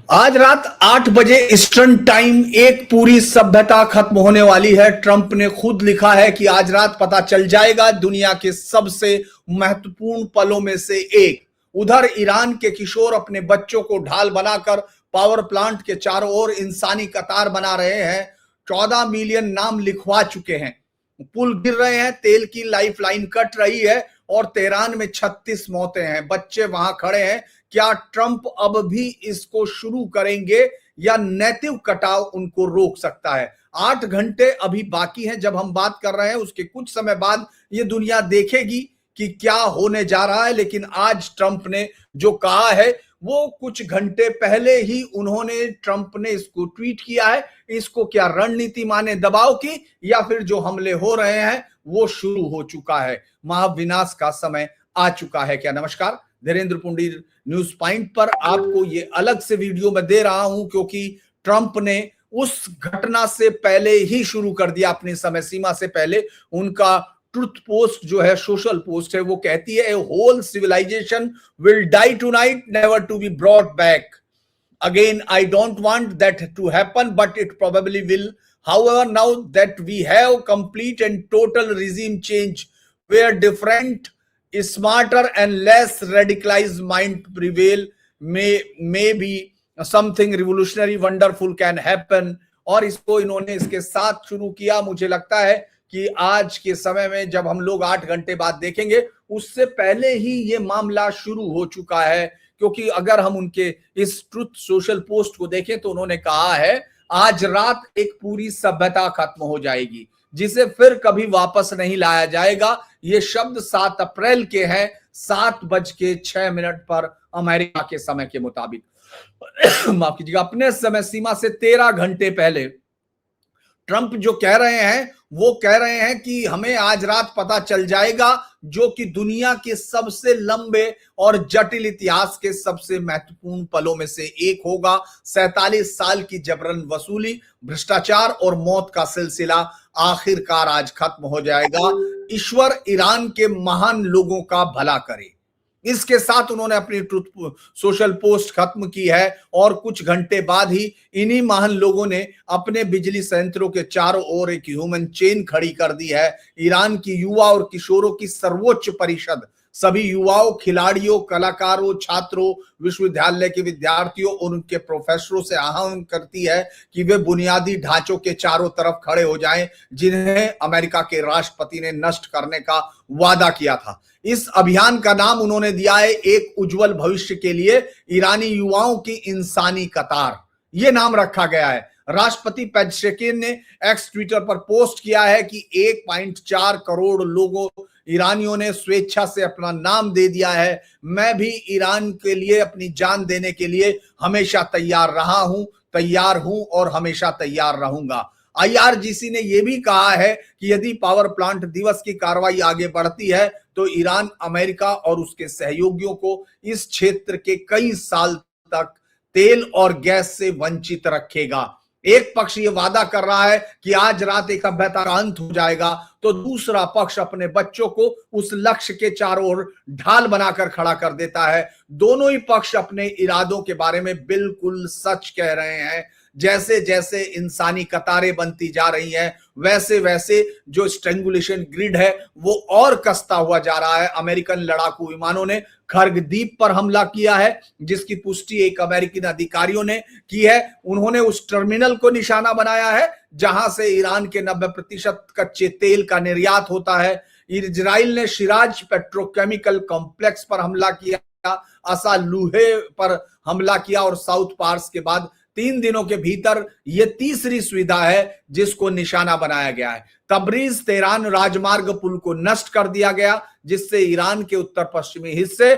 आज रात 8 बजे ईस्टर्न टाइम एक पूरी सभ्यता खत्म होने वाली है। ट्रंप ने खुद लिखा है कि आज रात पता चल जाएगा दुनिया के सबसे महत्वपूर्ण पलों में से एक। उधर ईरान के किशोर अपने बच्चों को ढाल बनाकर पावर प्लांट के चारों ओर इंसानी कतार बना रहे हैं। 14 मिलियन नाम लिखवा चुके हैं, पुल गिर रहे हैं, तेल की लाइफलाइन कट रही है और तेहरान में 36 मौतें हैं। बच्चे वहां खड़े हैं। क्या ट्रंप अब भी इसको शुरू करेंगे या नैतिक कटाव उनको रोक सकता है? 8 घंटे अभी बाकी हैं जब हम बात कर रहे हैं, उसके कुछ समय बाद ये दुनिया देखेगी कि क्या होने जा रहा है। लेकिन आज ट्रंप ने जो कहा है वो कुछ घंटे पहले ही ट्रंप ने इसको ट्वीट किया है। इसको क्या रणनीति माने दबाव की, या फिर जो हमले हो रहे हैं वो शुरू हो चुका है? महाविनाश का समय आ चुका है क्या? नमस्कार, धीरेन्द्र पुंडीर न्यूज पॉइंट पर आपको ये अलग से वीडियो में दे रहा हूं क्योंकि ट्रंप ने उस घटना से पहले ही शुरू कर दिया, अपनी समय सीमा से पहले। उनका ट्रुथ पोस्ट जो है, सोशल पोस्ट है, वो कहती है whole civilisation will die tonight, never to be brought back again. I don't want that to happen, but it probably will. However, now that we have complete and total regime change where different, smarter and less radicalized mind prevail, maybe something revolutionary wonderful can happen. और इसको इन्होंने इसके साथ शुरू किया। मुझे लगता है कि आज के समय में जब हम लोग 8 घंटे बाद देखेंगे, उससे पहले ही ये मामला शुरू हो चुका है। क्योंकि अगर हम उनके इस ट्रुथ सोशल पोस्ट को देखें तो उन्होंने कहा है आज रात एक पूरी सभ्यता खत्म हो जाएगी जिसे फिर कभी वापस नहीं लाया जाएगा। ये शब्द 7 अप्रैल के हैं, 7:06 पर अमेरिका के समय के मुताबिक। माफ कीजिएगा, अपने समय सीमा से 13 घंटे पहले ट्रंप जो कह रहे हैं वो कह रहे हैं कि हमें आज रात पता चल जाएगा, जो कि दुनिया के सबसे लंबे और जटिल इतिहास के सबसे महत्वपूर्ण पलों में से एक होगा। 47 साल की जबरन वसूली, भ्रष्टाचार और मौत का सिलसिला आखिरकार आज खत्म हो जाएगा। ईश्वर ईरान के महान लोगों का भला करे। इसके साथ उन्होंने अपनी ट्रुथ सोशल पोस्ट खत्म की है और कुछ घंटे बाद ही इन्हीं महान लोगों ने अपने बिजली संयंत्रों के चारों ओर एक ह्यूमन चेन खड़ी कर दी है। ईरान की युवा और किशोरों की सर्वोच्च परिषद सभी युवाओं, खिलाड़ियों, कलाकारों, छात्रों, विश्वविद्यालय के विद्यार्थियों और उनके प्रोफेसरों से आह्वान करती है कि वे बुनियादी ढांचों के चारों तरफ खड़े हो जाएं जिन्हें अमेरिका के राष्ट्रपति ने नष्ट करने का वादा किया था। इस अभियान का नाम उन्होंने दिया है एक उज्जवल भविष्य के लिए ईरानी युवाओं की इंसानी कतार। ये नाम रखा गया है। राष्ट्रपति पेजेशकिन ने एक्स ट्विटर पर पोस्ट किया है कि 1.4 करोड़ लोगों ईरानियों ने स्वेच्छा से अपना नाम दे दिया है। मैं भी ईरान के लिए अपनी जान देने के लिए हमेशा तैयार रहा हूं, तैयार हूं और हमेशा तैयार रहूंगा। IRGC ने यह भी कहा है कि यदि पावर प्लांट दिवस की कार्रवाई आगे बढ़ती है तो ईरान अमेरिका और उसके सहयोगियों को इस क्षेत्र के कई साल तक तेल और गैस से वंचित रखेगा। एक पक्ष ये वादा कर रहा है कि आज रात एक सभ्यता का अंत हो जाएगा, तो दूसरा पक्ष अपने बच्चों को उस लक्ष्य के चारों ओर ढाल बनाकर खड़ा कर देता है। दोनों ही पक्ष अपने इरादों के बारे में बिल्कुल सच कह रहे हैं। जैसे जैसे इंसानी कतारें बनती जा रही हैं, वैसे वैसे जो स्ट्रेंगुलेशन ग्रिड है वो और कसता हुआ जा रहा है। अमेरिकन लड़ाकू विमानों ने खर्ग द्वीप पर हमला किया है, जिसकी पुष्टि एक अमेरिकन अधिकारियों ने की है। उन्होंने उस टर्मिनल को निशाना बनाया है जहां से ईरान के 90% कच्चे तेल का निर्यात होता है। इजराइल ने शिराज पेट्रोकेमिकल कॉम्प्लेक्स पर हमला किया, असा लूहे पर हमला किया और साउथ पार्स के बाद 3 दिनों के भीतर यह तीसरी सुविधा है जिसको निशाना बनाया गया है। तबरीज तेहरान राजमार्ग पुल को नष्ट कर दिया गया, जिससे ईरान के उत्तर पश्चिमी हिस्से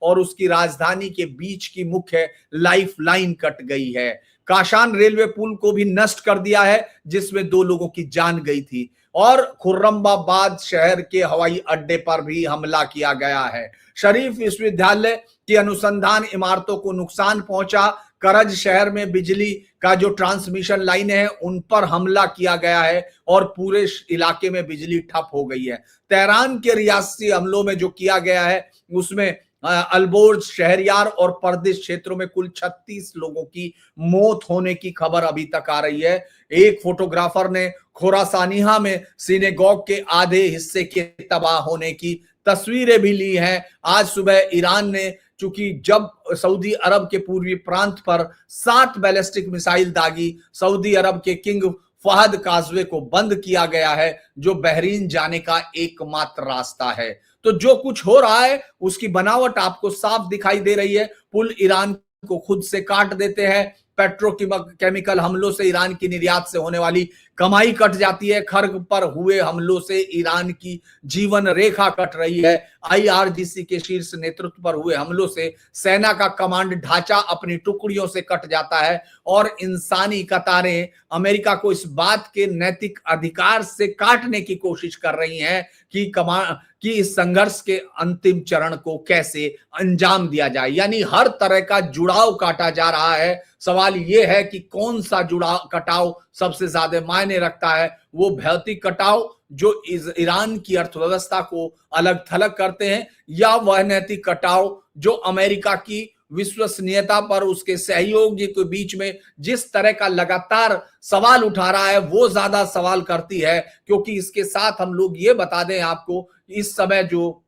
और उसकी राजधानी के बीच की मुख्य लाइफ लाइन कट गई है। काशान रेलवे पुल को भी नष्ट कर दिया है, जिसमें 2 लोगों की जान गई थी। और खुर्रमाबाद शहर के हवाई अड्डे पर भी हमला किया गया है। शरीफ विश्वविद्यालय की अनुसंधान इमारतों को नुकसान पहुंचा। करज शहर में बिजली का जो ट्रांसमिशन लाइन है उन पर हमला किया गया है और पूरे इलाके में बिजली ठप हो गई है। तेहरान के रियासती हमलों में जो किया गया है उसमें अल्बोर्ज, शहरयार और परदेश क्षेत्रों में कुल 36 लोगों की मौत होने की खबर अभी तक आ रही है। एक फोटोग्राफर ने खोरासानिया में सिनेगॉग के आधे हिस्से के तबाह होने की तस्वीरें भी ली हैं। आज सुबह ईरान ने, चूंकि जब सऊदी अरब के पूर्वी प्रांत पर 7 बैलिस्टिक मिसाइल दागी, सऊदी अरब के किंग फहद काजवे को बंद किया गया है, जो बहरीन जाने का एकमात्र रास्ता है। तो जो कुछ हो रहा है उसकी बनावट आपको साफ दिखाई दे रही है। पुल ईरान को खुद से काट देते हैं। पेट्रोकेमिकल हमलों से ईरान की निर्यात से होने वाली कमाई कट जाती है। खर्ग पर हुए हमलों से ईरान की जीवन रेखा कट रही है। आईआरजीसी के शीर्ष नेतृत्व पर हुए हमलों से सेना का कमांड ढांचा अपनी टुकड़ियों से कट जाता है और इंसानी कतारें अमेरिका को इस बात के नैतिक अधिकार से काटने की कोशिश कर रही हैं कि इस संघर्ष के अंतिम चरण को कैसे अंजाम दिया जाए। यानी हर तरह का जुड़ाव काटा जा रहा है। सवाल यह है कि कौन सा जुड़ाव कटाव सबसे ज्यादा मायने रखता है, वो भौतिक कटाव जो ईरान की अर्थव्यवस्था को अलग थलग करते हैं, या वह नैतिक कटाव जो अमेरिका की विश्वसनीयता पर उसके सहयोगी के बीच में जिस तरह का लगातार सवाल उठा रहा है, वो ज्यादा सवाल करती है। क्योंकि इसके साथ हम लोग ये बता दें आपको, इस समय जो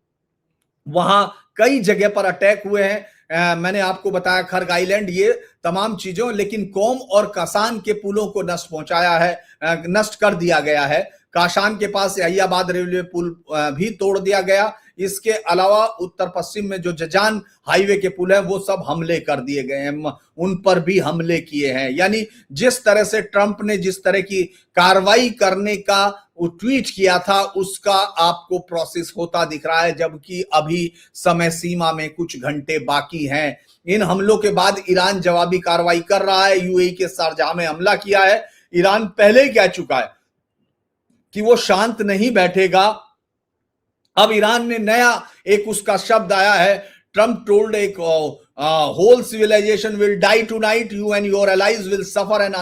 वहां कई जगह पर अटैक हुए हैं, मैंने आपको बताया खर्ग आइलैंड, ये तमाम चीजों, लेकिन कोम और कासान के पुलों को नष्ट कर दिया गया है। काशान के पास अय्याबाद रेलवे पुल भी तोड़ दिया गया। इसके अलावा उत्तर पश्चिम में जो जजान हाईवे के पुल है वो सब हमले कर दिए गए हैं, उन पर भी हमले किए हैं। यानी जिस तरह से ट्रंप ने जिस तरह की कार्रवाई करने का ट्वीट किया था, उसका आपको प्रोसेस होता दिख रहा है, जबकि अभी समय सीमा में कुछ घंटे बाकी हैं। इन हमलों के बाद ईरान जवाबी कार्रवाई कर रहा है। यूएई के शारजाह में हमला किया है। ईरान पहले ही कह चुका है कि वो शांत नहीं बैठेगा। अब ईरान ने नया एक उसका शब्द आया है, ट्रंप टोल्ड एक whole civilization will die tonight, you and your allies will suffer an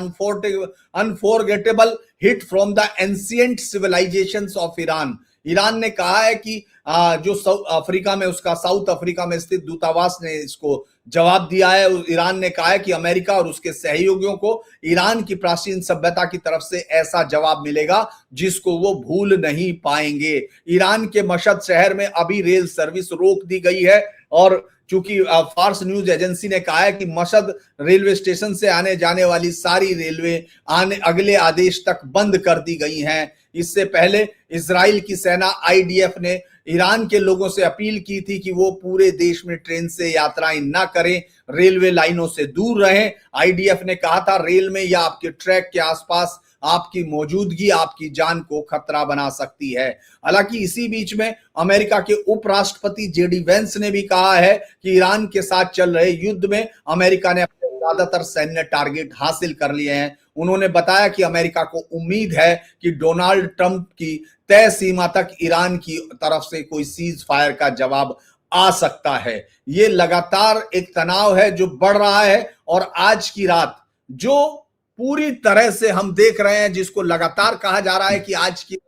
unforgettable hit from the ancient civilizations of Iran। Iran ने कहा है कि जो अफ्रीका में, उसका साउथ अफ्रीका में स्थित दूतावास ने इसको जवाब दिया है। ईरान ने कहा है कि अमेरिका और उसके सहयोगियों को ईरान की प्राचीन सभ्यता की तरफ से ऐसा जवाब मिलेगा जिसको वो भूल नहीं पाएंगे। ईरान के मशहद शहर में अभी रेल सर्विस रोक दी गई है, और चूंकि फार्स न्यूज एजेंसी ने कहा है कि मशहद रेलवे स्टेशन से आने जाने वाली सारी रेलवे अगले आदेश तक बंद कर दी गई हैं। इससे पहले इजराइल की सेना आईडीएफ ने ईरान के लोगों से अपील की थी कि वो पूरे देश में ट्रेन से यात्राएं ना करें, रेलवे लाइनों से दूर रहें। आईडीएफ ने कहा था रेल में या आपके ट्रैक के आसपास आपकी मौजूदगी आपकी जान को खतरा बना सकती है। हालांकि इसी बीच में अमेरिका के उपराष्ट्रपति जेडी वेंस ने भी कहा है कि ईरान के साथ चल रहे युद्ध में अमेरिका ने अपने ज्यादातर सैन्य टारगेट हासिल कर लिए हैं। उन्होंने बताया कि अमेरिका को उम्मीद है कि डोनाल्ड ट्रंप की तय सीमा तक ईरान की तरफ से कोई सीज फायर का जवाब आ सकता है। ये लगातार एक तनाव है जो बढ़ रहा है, और आज की रात जो पूरी तरह से हम देख रहे हैं, जिसको लगातार कहा जा रहा है कि आज की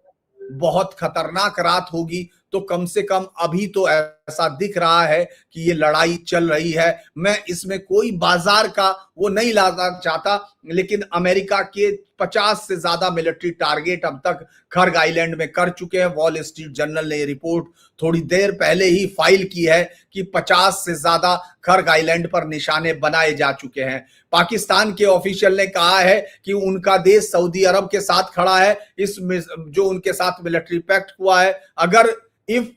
बहुत खतरनाक रात होगी, तो कम से कम अभी तो ऐसा दिख रहा है कि ये लड़ाई चल रही है। मैं इसमें कोई बाजार का वो नहीं लाना चाहता, लेकिन अमेरिका के 50 से ज्यादा मिलिट्री टारगेट अब तक खर्ग आइलैंड में कर चुके हैं। वॉल स्ट्रीट जर्नल ने ये रिपोर्ट थोड़ी देर पहले ही फाइल की है कि 50 से ज्यादा खर्ग आइलैंड पर निशाने बनाए जा चुके हैं। पाकिस्तान के ऑफिशियल ने कहा है कि उनका देश सऊदी अरब के साथ खड़ा है, इस जो उनके साथ मिलिट्री पैक्ट हुआ है। अगर इफ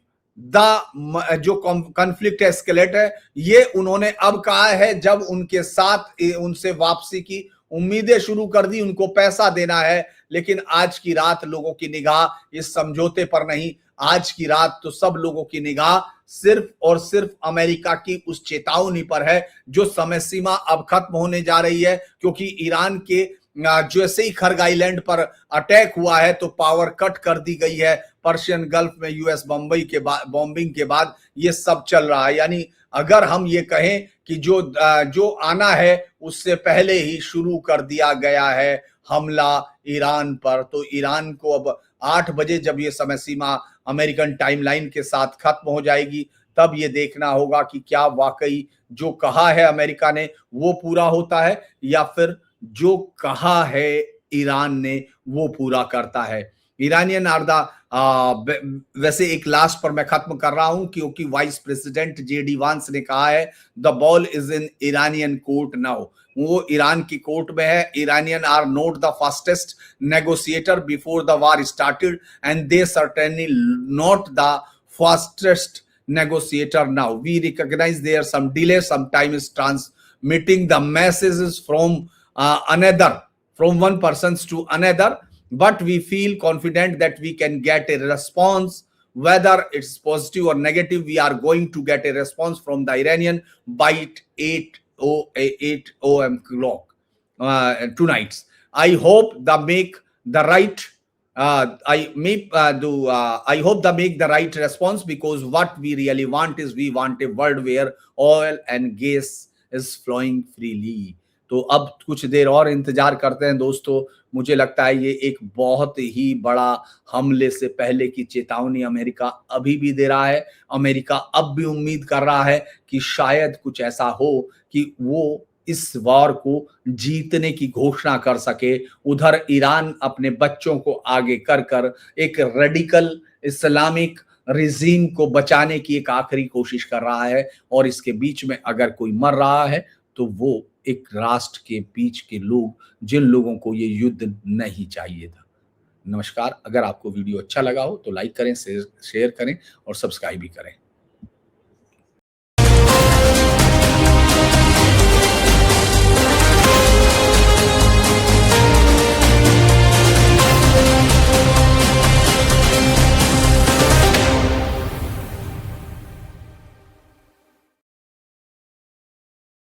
जो कॉन्फ्लिक्ट एस्केलेट है, ये उन्होंने अब कहा है जब उनके साथ उनसे वापसी की उम्मीदें शुरू कर दी, उनको पैसा देना है। लेकिन आज की रात लोगों की निगाह इस समझौते पर नहीं, आज की रात तो सब लोगों की निगाह सिर्फ और सिर्फ अमेरिका की उस चेतावनी पर है जो समय सीमा अब खत्म होने जा रही है। क्योंकि ईरान के जैसे ही खर्ग आइलैंड पर अटैक हुआ है तो पावर कट कर दी गई है। पर्शियन गल्फ में यूएस बॉम्बिंग के बाद ये सब चल रहा है। यानी अगर हम ये कहें कि जो आना है उससे पहले ही शुरू कर दिया गया है हमला ईरान पर, तो ईरान को अब 8 बजे जब ये समय सीमा अमेरिकन टाइमलाइन के साथ खत्म हो जाएगी, तब ये देखना होगा कि क्या वाकई जो कहा है अमेरिका ने वो पूरा होता है या फिर जो कहा है ईरान ने वो पूरा करता है। ईरानियन आर द वैसे एक लास्ट पर मैं खत्म कर रहा हूं क्योंकि वाइस प्रेसिडेंट जेडी वांस ने कहा है the ball is in Iranian court now. वो ईरान की कोर्ट में है। Iranian are not the fastest negotiator before the war started and they certainly not the fastest negotiator now. We recognize there some delay, sometimes transmitting the messages from one persons to another, but we feel confident that we can get a response, whether it's positive or negative. We are going to get a response from the Iranian by 8 o'clock tonight. I hope they make the right I hope they make the right response, because what we really want is we want a world where oil and gas is flowing freely. तो अब कुछ देर और इंतजार करते हैं दोस्तों। मुझे लगता है ये एक बहुत ही बड़ा हमले से पहले की चेतावनी अमेरिका अभी भी दे रहा है। अमेरिका अब भी उम्मीद कर रहा है कि शायद कुछ ऐसा हो कि वो इस वार को जीतने की घोषणा कर सके। उधर ईरान अपने बच्चों को आगे कर कर एक रेडिकल इस्लामिक रिजीम को बचाने की एक आखिरी कोशिश कर रहा है, और इसके बीच में अगर कोई मर रहा है तो वो एक राष्ट्र के बीच के लोग, जिन लोगों को ये युद्ध नहीं चाहिए था। नमस्कार। अगर आपको वीडियो अच्छा लगा हो तो लाइक करें, शेयर करें और सब्सक्राइब भी करें।